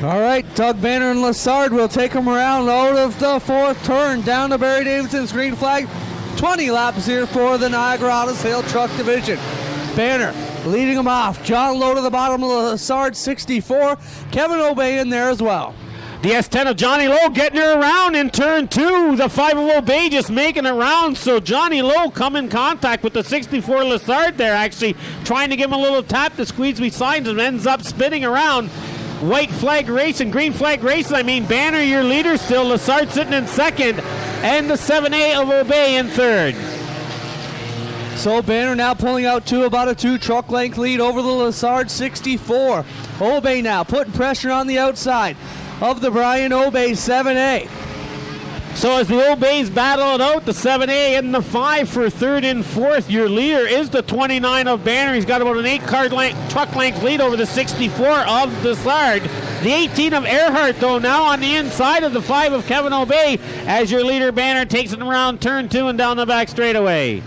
All right, Doug Banner and Lessard will take them around out of the fourth turn down to Barry Davidson's green flag. 20 laps here for the Niagara Hill Truck Division. Banner leading them off. John Lowe to the bottom of Lessard, 64. Kevin Obey in there as well. The S10 of Johnny Lowe getting her around in turn 2. The 5 of Obey just making it round. So Johnny Lowe come in contact with the 64 Lessard there, actually trying to give him a little tap to squeeze beside him, ends up spinning around. White flag racing, green flag racing. I mean, Banner, your leader still. Lessard sitting in second. And the 7A of Obey in third. So Banner now pulling out to about a 2 truck length lead over the Lessard 64. Obey now putting pressure on the outside of the Brian Obey 7A. So as the Obeys battle it out, the 7A and the 5 for third and fourth. Your leader is the 29 of Banner. He's got about an 8 truck length lead over the 64 of Lessard. The 18 of Earhart, though, now on the inside of the 5 of Kevin Obey as your leader Banner takes it around turn 2 and down the back straightaway.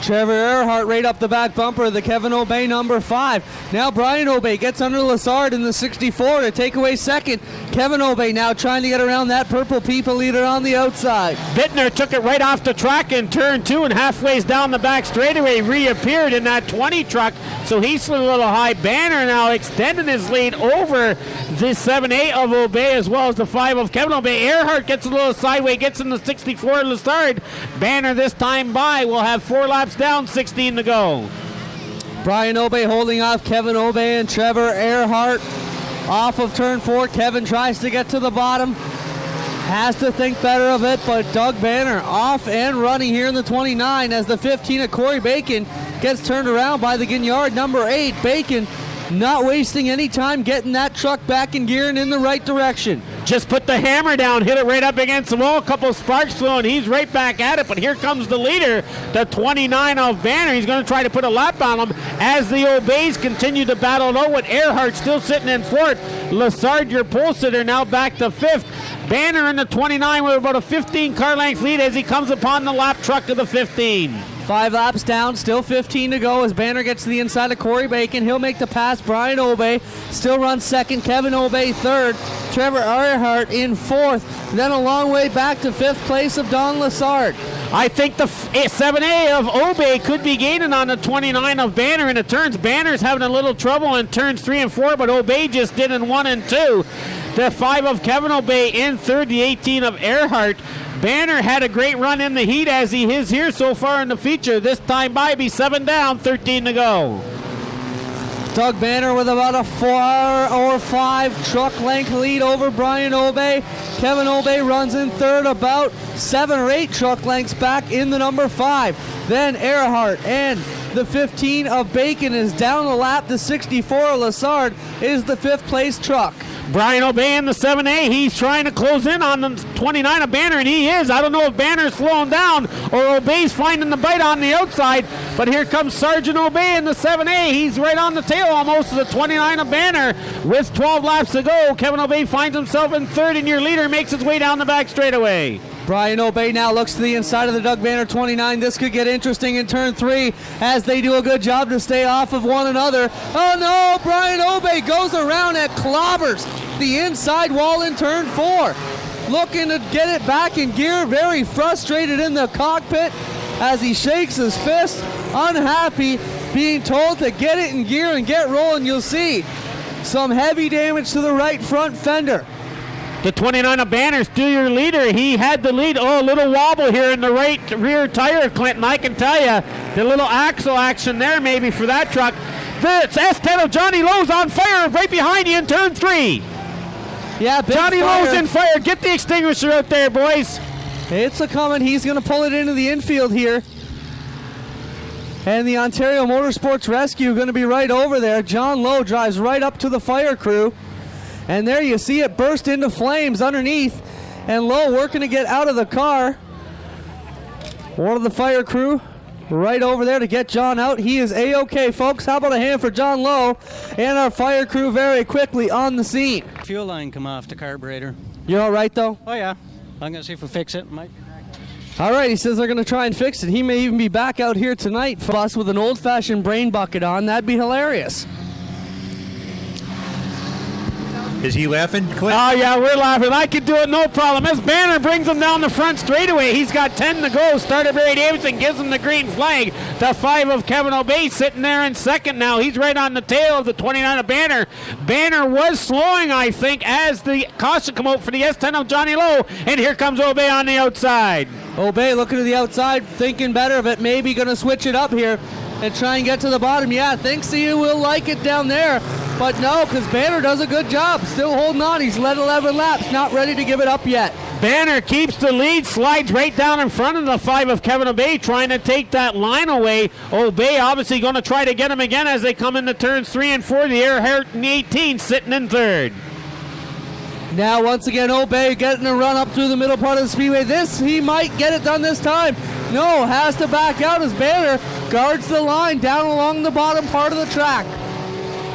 Trevor Earhart right up the back bumper of the Kevin Obey number 5. Now Brian Obey gets under Lessard in the 64 to take away second. Kevin Obey now trying to get around that purple people leader on the outside. Bittner took it right off the track in turn 2 and halfway down the back straightaway reappeared in that 20 truck, so he slid a little high. Banner now extending his lead over the 7A of Obey as well as the 5 of Kevin Obey. Earhart gets a little sideway, gets in the 64 Lessard. Banner this time by will have 4 laps down, 16 to go. Brian Obey holding off Kevin Obey and Trevor Earhart off of turn 4. Kevin tries to get to the bottom, has to think better of it, but Doug Banner off and running here in the 29 as the 15 of Corey Bacon gets turned around by the Gennard number 8. Bacon not wasting any time getting that truck back in gear and in the right direction. Just put the hammer down, hit it right up against the wall, a couple of sparks flowing, he's right back at it, but here comes the leader, the 29 of Banner. He's going to try to put a lap on him as the Obeys continue to battle it out with Earhart still sitting in fourth. Lessard, your pole sitter, now back to fifth. Banner in the 29 with about a 15 car length lead as he comes upon the lap truck of the 15. 5 laps down, still 15 to go as Banner gets to the inside of Corey Bacon. He'll make the pass. Brian Obey still runs second. Kevin Obey third. Trevor Earhart in fourth. Then a long way back to fifth place of Don Lessard. I think the 7A of Obey could be gaining on the 29 of Banner in the turns. Banner's having a little trouble in turns 3 and 4, but Obey just did in 1 and 2. The 5 of Kevin Obey in third, the 18 of Earhart. Banner had a great run in the heat as he is here so far in the feature. This time by be 7 down, 13 to go. Doug Banner with about a 4 or 5 truck length lead over Brian Obey. Kevin Obey runs in third, about 7 or 8 truck lengths back in the number 5. Then Earhart and the 15 of Bacon is down the lap. The 64 of Lessard is the 5th place truck. Brian Obey in the 7A, he's trying to close in on the 29 of Banner, and he is. I don't know if Banner's slowing down or Obey's finding the bite on the outside, but here comes Sergeant Obey in the 7A. He's right on the tail almost of the 29 of Banner with 12 laps to go. Kevin Obey finds himself in third, and your leader makes his way down the back straightaway. Brian Obey now looks to the inside of the Doug Banner 29. This could get interesting in turn 3 as they do a good job to stay off of one another. Oh no, Brian Obey goes around and clobbers the inside wall in turn 4. Looking to get it back in gear, very frustrated in the cockpit as he shakes his fist, unhappy, being told to get it in gear and get rolling. You'll see some heavy damage to the right front fender. The 29 of Banner, still your leader. He had the lead. Oh, a little wobble here in the right rear tire, Clinton. I can tell you, the little axle action there maybe for that truck. The S10 of Johnny Lowe's on fire right behind you in turn 3. Yeah, big Johnny fire. Lowe's in fire. Get the extinguisher out there, boys. It's a coming. He's going to pull it into the infield here. And the Ontario Motorsports Rescue going to be right over there. John Lowe drives right up to the fire crew. And there you see it burst into flames underneath. And Lowe working to get out of the car. One of the fire crew right over there to get John out. He is A-OK, folks. How about a hand for John Lowe and our fire crew very quickly on the scene. Fuel line come off the carburetor. You're all right, though? Oh, yeah. I'm going to see if we fix it. All right, he says they're going to try and fix it. He may even be back out here tonight for us with an old-fashioned brain bucket on. That'd be hilarious. Is he laughing, Clint? Oh, yeah, we're laughing. I could do it, no problem. As Banner brings him down the front straightaway, he's got 10 to go. Starter Barry Davidson gives him the green flag. The 5 of Kevin O'Bay sitting there in second now. He's right on the tail of the 29 of Banner. Banner was slowing, I think, as the caution come out for the S10 of Johnny Lowe. And here comes O'Bay on the outside. O'Bay looking to the outside, thinking better of it. Maybe going to switch it up here and try and get to the bottom. Yeah, thinks he will like it down there. But no, because Banner does a good job. Still holding on. He's led 11 laps. Not ready to give it up yet. Banner keeps the lead, slides right down in front of the 5 of Kevin O'Bay, trying to take that line away. O'Bay obviously going to try to get him again as they come into turns 3 and 4. The Earhart in the 18 sitting in third. Now once again O'Bay getting a run up through the middle part of the speedway. This, he might get it done this time. No, has to back out as Banner guards the line down along the bottom part of the track.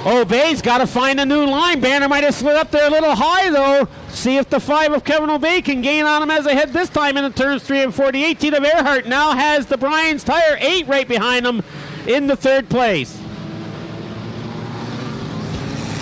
O'Bay's got to find a new line. Banner might have slid up there a little high, though. See if the 5 of Kevin O'Bay can gain on him as they head this time into turns 3 and 4. The 18 of Earhart now has the Brian's Tire 8 right behind him in the third place.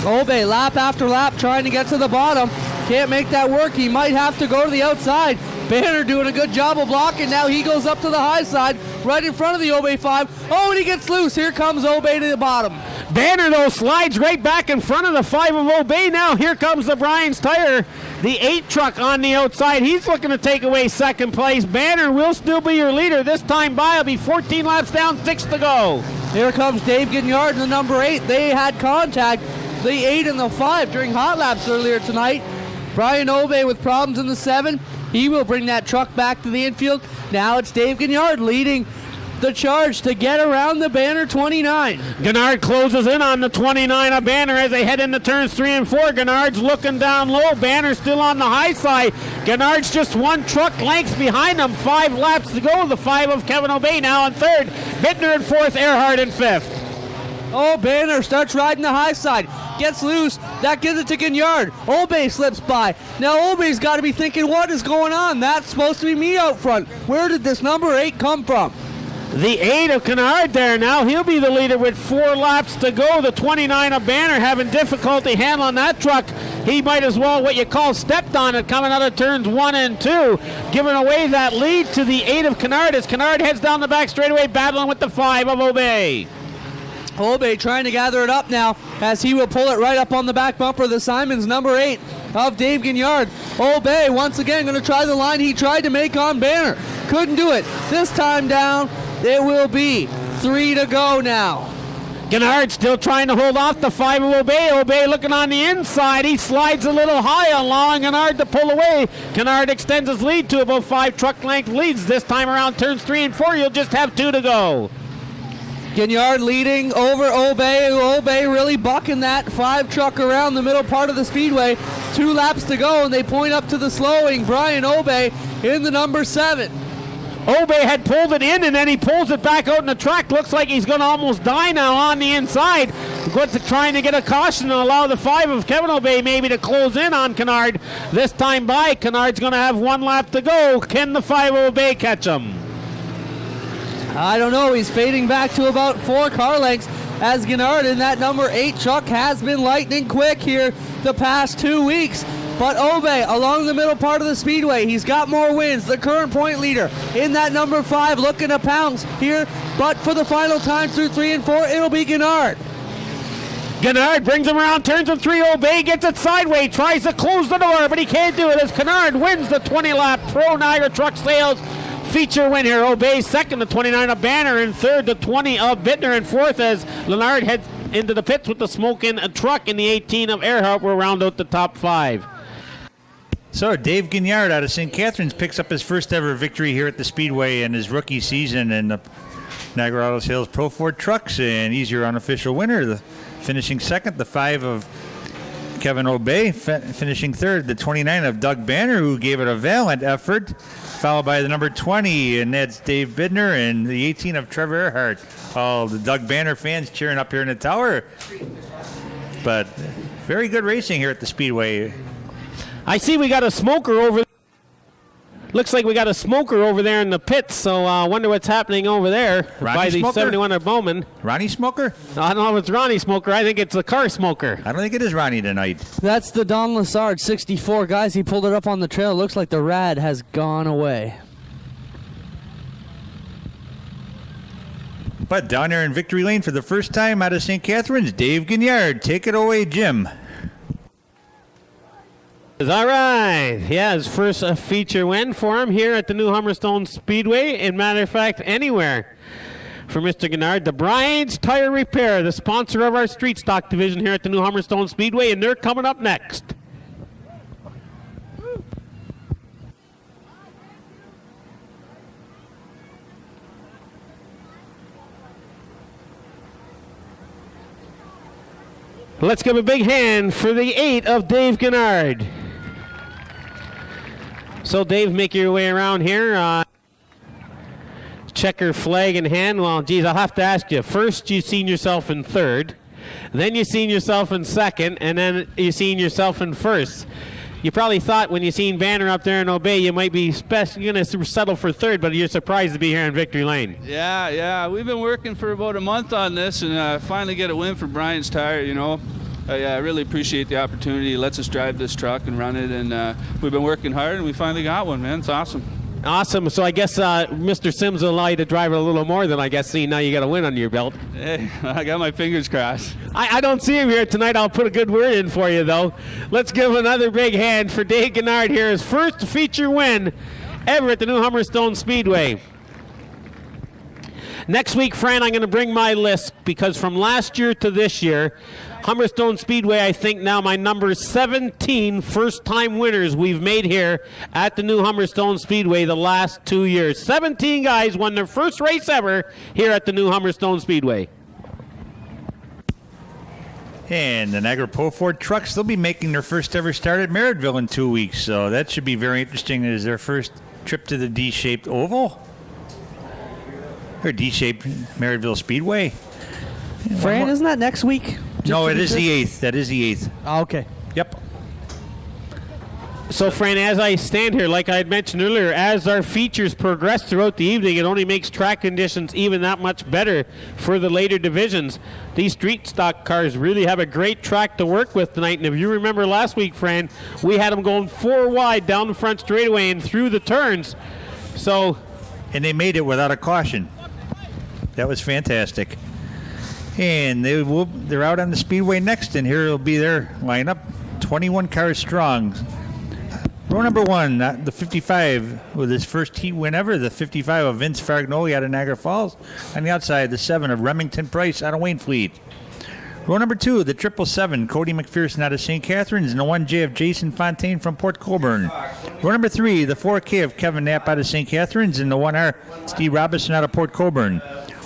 O'Bay lap after lap trying to get to the bottom. Can't make that work. He might have to go to the outside. Banner doing a good job of blocking. Now he goes up to the high side right in front of the O'Bay 5. Oh, and he gets loose. Here comes O'Bay to the bottom. Banner, though, slides right back in front of the 5 of O'Bay. Now here comes the Brian's Tire, the 8 truck on the outside. He's looking to take away second place. Banner will still be your leader. This time by, he'll be 14 laps down, 6 to go. Here comes Dave Gennard in the number 8. They had contact, the 8 and the 5, during hot laps earlier tonight. Brian O'Bay with problems in the 7. He will bring that truck back to the infield. Now it's Dave Gennard leading the charge to get around the Banner 29. Gennard closes in on the 29 of Banner as they head into turns 3 and 4. Gennard's looking down low. Banner still on the high side. Gennard's just 1 truck length behind him. 5 laps to go. The 5 of Kevin O'Bay now in third. Bittner in fourth. Earhart in fifth. Oh, Banner starts riding the high side. Gets loose. That gives it to Gennard. O'Bay slips by. Now O'Bay's got to be thinking, what is going on? That's supposed to be me out front. Where did this number 8 come from? The 8 of Gennard there now. He'll be the leader with 4 laps to go. The 29 of Banner having difficulty handling that truck. He might as well, what you call, stepped on it coming out of turns 1 and 2. Giving away that lead to the 8 of Gennard as Gennard heads down the back straightaway battling with the 5 of O'Bay. O'Bay trying to gather it up now as he will pull it right up on the back bumper of the Simons number 8 of Dave Gennard. O'Bay once again going to try the line he tried to make on Banner. Couldn't do it. This time down, it will be 3 to go now. Gennard still trying to hold off the 5 of O'Bay. O'Bay looking on the inside. He slides a little high, allowing Gennard to pull away. Gennard extends his lead to about 5 truck length leads. This time around turns 3 and 4, you'll just have 2 to go. Gennard leading over O'Bay. O'Bay really bucking that 5 truck around the middle part of the speedway. 2 laps to go, and they point up to the slowing Brian O'Bay in the number 7. O'Bay had pulled it in, and then he pulls it back out in the track. Looks like he's going to almost die now on the inside. Trying to get a caution and allow the 5 of Kevin O'Bay maybe to close in on Gennard. This time by, Gennard's going to have 1 lap to go. Can the 5 of O'Bay catch him? I don't know. He's fading back to about 4 car lengths as Gennard in that number 8 truck has been lightning quick here the past 2 weeks. But O'Bay along the middle part of the speedway, he's got more wins. The current point leader in that number 5 looking to pounce here. But for the final time through 3 and 4, it'll be Gennard. Gennard brings him around turns of 3. O'Bay gets it sideways, tries to close the door, but he can't do it as Gennard wins the 20-lap Pro Niagara Truck Sales feature win here. O'Bay second, the 29 of Banner in third, the 20 of Bittner in fourth as Leonard heads into the pits with the smoking truck, in the 18 of Earhart will round out the top 5. So Dave Gennard out of St. Catharines picks up his first ever victory here at the Speedway in his rookie season in the Niagara Auto Sales Pro Ford trucks, and he's your unofficial winner. The finishing second, the 5 of Kevin O'Bay, finishing third, the 29 of Doug Banner, who gave it a valiant effort, followed by the number 20, and that's Dave Bittner, and the 18 of Trevor Earhart. All the Doug Banner fans cheering up here in the tower. But very good racing here at the Speedway. I see we got a smoker over. Looks like we got a smoker over there in the pits, so I wonder what's happening over there by the Smoker? 71 of Bowman. Ronnie Smoker? I don't know if it's Ronnie Smoker. I think it's the car smoker. I don't think it is Ronnie tonight. That's the Don Lassard 64. Guys, he pulled it up on the trail. Looks like the rad has gone away. But down there in Victory Lane for the first time out of St. Catharines, Dave Gennard. Take it away, Jim. All right. Yeah, his first feature win for him here at the new Humberstone Speedway. In matter of fact, anywhere for Mr. Gennard. The Bryant's Tire Repair, the sponsor of our street stock division here at the new Humberstone Speedway, and they're coming up next. Let's give a big hand for the 8 of Dave Gennard. So, Dave, make your way around here. Checker flag in hand. Well, geez, I'll have to ask you. First, you seen yourself in third. Then you seen yourself in second. And then you seen yourself in first. You probably thought when you seen Banner up there in Obey, you might be going to settle for third, but you're surprised to be here in Victory Lane. Yeah. We've been working for about a month on this, and finally get a win for Bryant's Tire, you know. I really appreciate the opportunity. He lets us drive this truck and run it, and we've been working hard, and we finally got one, man. It's awesome. Awesome. So I guess Mr. Sims will allow you to drive it a little more than I guess, seeing now you got a win under your belt. Hey, I got my fingers crossed. I don't see him here tonight. I'll put a good word in for you, though. Let's give another big hand for Dave Gennard here. His first feature win ever at the new Humberstone Speedway. Next week, Fran, I'm going to bring my list because from last year to this year, Humberstone Speedway, I think now my number 17 first-time winners we've made here at the new Humberstone Speedway the last 2 years. 17 guys won their first race ever here at the new Humberstone Speedway. And the Niagara Pro Ford trucks, they'll be making their first ever start at Merrittville in 2 weeks. So that should be very interesting. It is their first trip to the D-shaped oval. Or D-shaped Merrittville Speedway. Fran, isn't that next week? No, it is the 8th. That is the 8th. Oh, okay. Yep. So, Fran, as I stand here, like I had mentioned earlier, as our features progress throughout the evening, it only makes track conditions even that much better for the later divisions. These street stock cars really have a great track to work with tonight. And if you remember last week, Fran, we had them going 4 wide down the front straightaway and through the turns. So, And they made it without a caution. That was fantastic. And they're out on the Speedway next, and here will be their lineup. 21 cars strong. Row number 1, the 55 with his first heat win ever, the 55 of Vince Fargnoli out of Niagara Falls. On the outside, the 7 of Remington Price out of Waynfleet. Row number 2, the 777, Cody McPherson out of St. Catharines, and the 1J of Jason Fontaine from Port Colborne. Row number 3, the 4K of Kevin Knapp out of St. Catharines, and the 1R, Steve Robinson out of Port Colborne.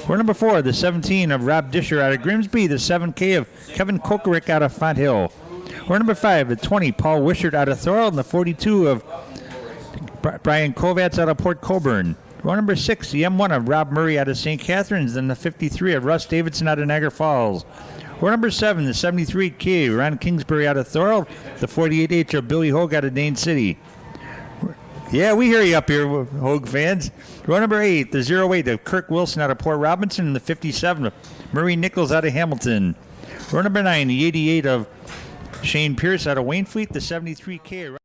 Row number 4, the 17 of Rob Disher out of Grimsby, the 7K of Kevin Kokerick out of Fonthill. Row number 5, the 20, Paul Wishart out of Thorold, and the 42 of Brian Kovacs out of Port Colborne. Row number 6, the M1 of Rob Murray out of St. Catharines, and the 53 of Russ Davidson out of Niagara Falls. Row number 7, the 73K, Ron Kingsbury out of Thorold, the 48H of Billy Hogue out of Dane City. Yeah, we hear you up here, Hogue fans. Row number 8, the 08 of Kirk Wilson out of Port Robinson, and the 57 of Murray Nichols out of Hamilton. Row number 9, the 88 of Shane Pierce out of Waynfleet, the 73K.